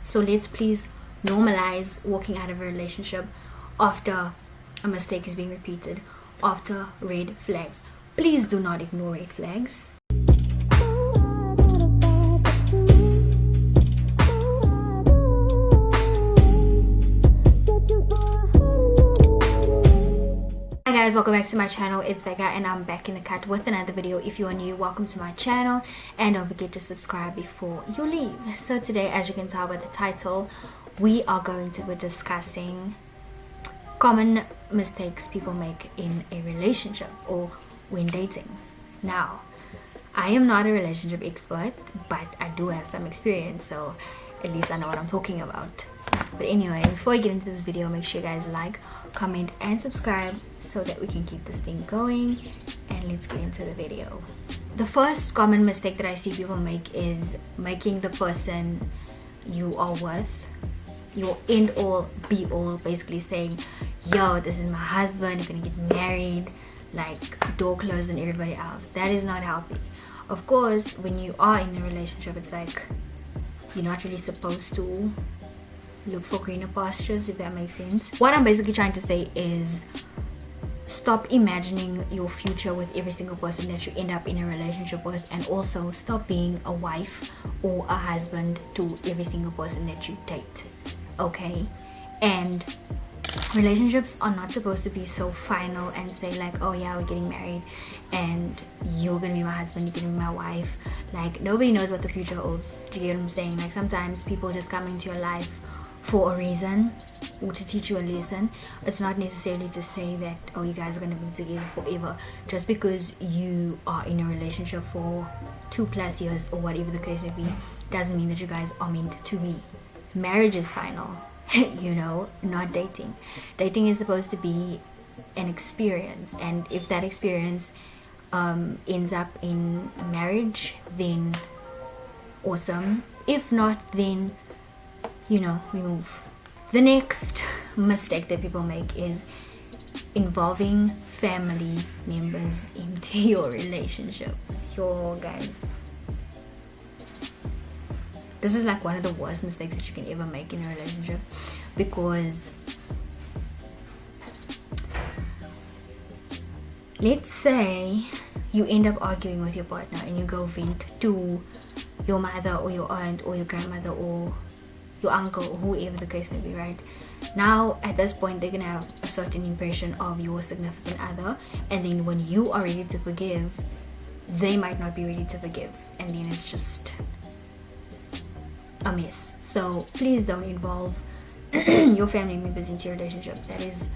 So let's please normalize walking out of a relationship after a mistake is being repeated, after red flags. Please do not ignore red flags. Hi guys, welcome back to my channel. It's Vaigha and I'm back in the cut with another video. If you are new, welcome to my channel and don't forget to subscribe before you leave. So today, as you can tell by the title, we are going to be discussing common mistakes people make in a relationship or when dating. Now, I am not a relationship expert, but I do have some experience, so at least I know what I'm talking about. But anyway, before I get into this video, make sure you guys like, comment and subscribe so that we can keep this thing going, and let's get into the video. The first common mistake that I see people make is making the person you are with your end all be all, basically saying, yo, this is my husband, we're gonna get married, like door closed and everybody else. That is not healthy. Of course, when you are in a relationship, it's like you're not really supposed to look for greener pastures, if that makes sense. What I'm basically trying to say is stop imagining your future with every single person that you end up in a relationship with, and also stop being a wife or a husband to every single person that you date. Okay? And relationships are not supposed to be so final and say like, oh yeah, we're getting married and you're gonna be my husband, you're gonna be my wife. Like, nobody knows what the future holds. Do you get what I'm saying? Like, sometimes people just come into your life for a reason or to teach you a lesson. It's not necessarily to say that, oh, you guys are going to be together forever. Just because you are in a relationship for 2+ years or whatever the case may be, doesn't mean that you guys are meant to be. Marriage is final, you know, not dating. Dating is supposed to be an experience, and if that experience ends up in marriage, then awesome. If not, then you know, we move. The next mistake that people make is involving family members into your relationship. Yo, guys, this is like one of the worst mistakes that you can ever make in a relationship, because let's say you end up arguing with your partner and you go vent to your mother or your aunt or your grandmother or your uncle or whoever the case may be, right? Now at this point they're gonna have a certain impression of your significant other, and then when you are ready to forgive, they might not be ready to forgive, and then it's just a mess. So please don't involve your family members into your relationship. That is,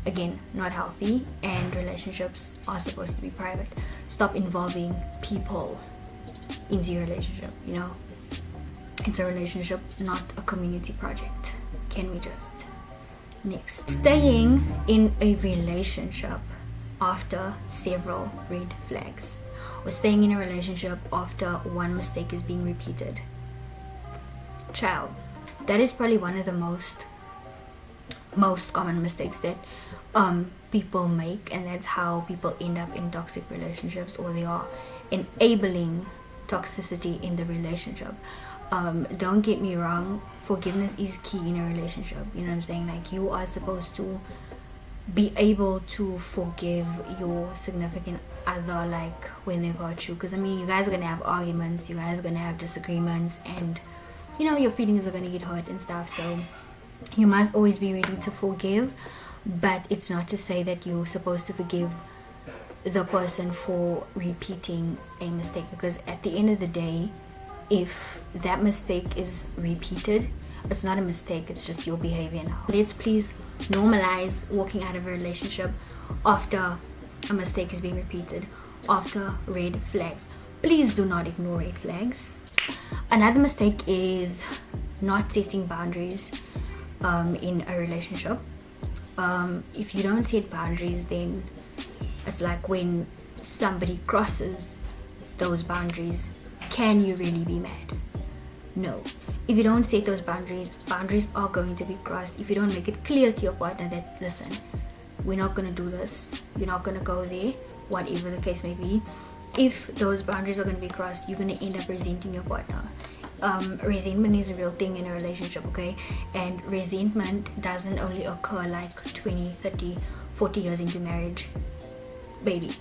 again, not healthy, and relationships are supposed to be private. Stop involving people into your relationship, you know? It's a relationship, not a community project. Can we just? Next, staying in a relationship after several red flags, or staying in a relationship after one mistake is being repeated. Child, that is probably one of the most common mistakes that people make, and that's how people end up in toxic relationships, or they are enabling toxicity in the relationship. Don't get me wrong, forgiveness is key in a relationship, you know what I'm saying? Like, you are supposed to be able to forgive your significant other, like when they've hurt you, because I mean, you guys are gonna have arguments, you guys are gonna have disagreements, and you know, your feelings are gonna get hurt and stuff, so you must always be ready to forgive. But it's not to say that you're supposed to forgive the person for repeating a mistake, because at the end of the day, if that mistake is repeated, it's not a mistake, it's just your behavior now. Let's please normalize walking out of a relationship after a mistake is being repeated, after red flags. Please do not ignore red flags. Another mistake is not setting boundaries in a relationship. If you don't set boundaries, then it's like when somebody crosses those boundaries, can you really be mad? No. If you don't set those boundaries are going to be crossed. If you don't make it clear to your partner that, listen, we're not going to do this, you're not going to go there, whatever the case may be, if those boundaries are going to be crossed, you're going to end up resenting your partner. resentment is a real thing in a relationship, okay? And resentment doesn't only occur like 20, 30, 40 years into marriage, baby.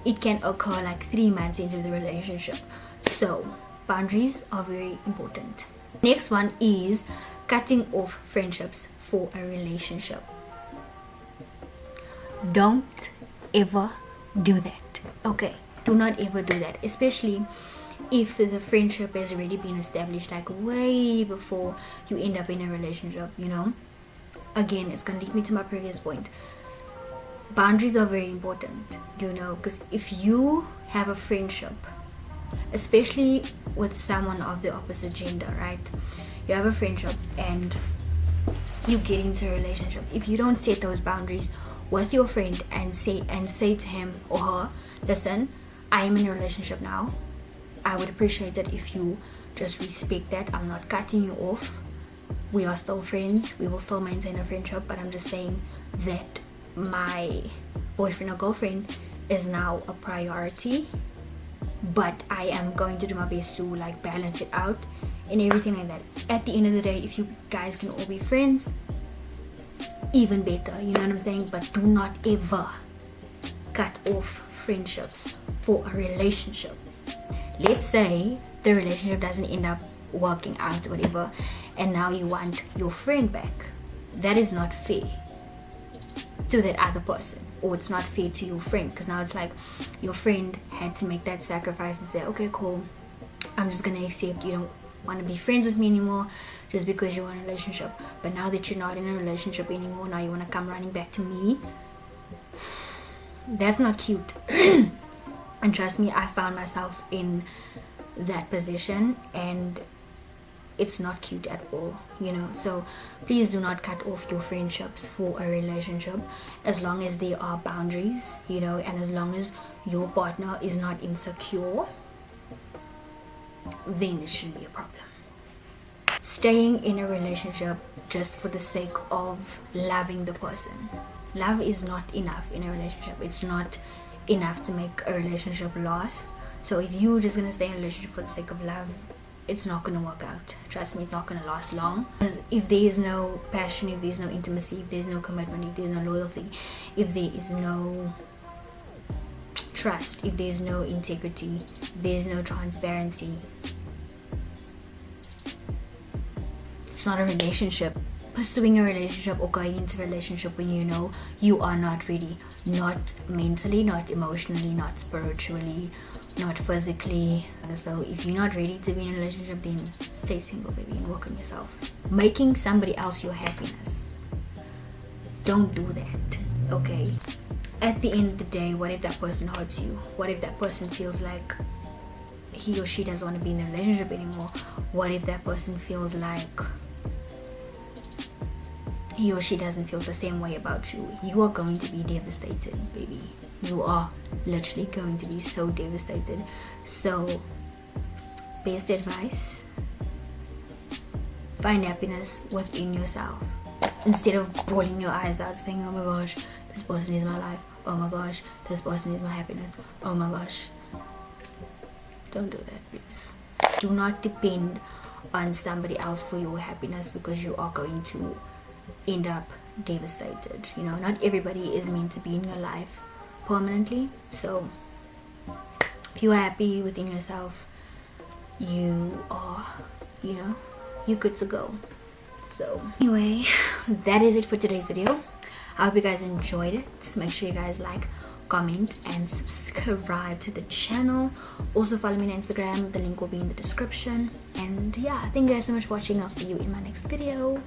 It can occur like 3 months into the relationship. So boundaries are very important. Next one is cutting off friendships for a relationship. Don't ever do that, okay? Do not ever do that, especially if the friendship has already been established like way before you end up in a relationship, you know. Again, it's gonna lead me to my previous point. Boundaries are very important, you know, because if you have a friendship, especially with someone of the opposite gender, right? You have a friendship and you get into a relationship. If you don't set those boundaries with your friend and say to him or her, listen, I am in a relationship now. I would appreciate it if you just respect that. I'm not cutting you off. We are still friends. We will still maintain a friendship, but I'm just saying that my boyfriend or girlfriend is now a priority, but I am going to do my best to like balance it out and everything like that. At the end of the day, if you guys can all be friends, even better, you know what I'm saying? But do not ever cut off friendships for a relationship. Let's say the relationship doesn't end up working out or whatever, and now you want your friend back. That is not fair to that other person, or it's not fair to your friend, because now it's like your friend had to make that sacrifice and say, okay, cool, I'm just gonna accept you don't want to be friends with me anymore just because you're in a relationship. But now that you're not in a relationship anymore, now you want to come running back to me. That's not cute. And trust me, I found myself in that position and it's not cute at all, you know. So please do not cut off your friendships for a relationship, as long as there are boundaries, you know, and as long as your partner is not insecure, then it shouldn't be a problem. Staying in a relationship just for the sake of loving the person. Love is not enough in a relationship. It's not enough to make a relationship last. So if you're just gonna stay in a relationship for the sake of love, it's not gonna work out. Trust me, it's not gonna last long. Because if there is no passion, if there's no intimacy, if there's no commitment, if there's no loyalty, if there is no trust, if there's no integrity, if there's no transparency, it's not a relationship. Pursuing a relationship or going into a relationship when you know you are not ready, not mentally, not emotionally, not spiritually, not physically. So if you're not ready to be in a relationship, then stay single, baby, and work on yourself. Making somebody else your happiness, don't do that, okay? At the end of the day, what if that person hurts you? What if that person feels like he or she doesn't want to be in a relationship anymore? What if that person feels like he or she doesn't feel the same way about you? You are going to be devastated, baby. You are literally going to be so devastated. So best advice, find happiness within yourself, instead of bawling your eyes out saying, oh my gosh, this person is my life, oh my gosh, this person is my happiness, oh my gosh. Don't do that, please. Do not depend on somebody else for your happiness, because you are going to end up devastated. You know, not everybody is meant to be in your life permanently. So if you are happy within yourself, you are, you know, you're good to go. So anyway, that is it for today's video. I hope you guys enjoyed it. Make sure you guys like, comment, and subscribe to the channel. Also follow me on Instagram. The link will be in the description. And yeah, thank you guys so much for watching. I'll see you in my next video.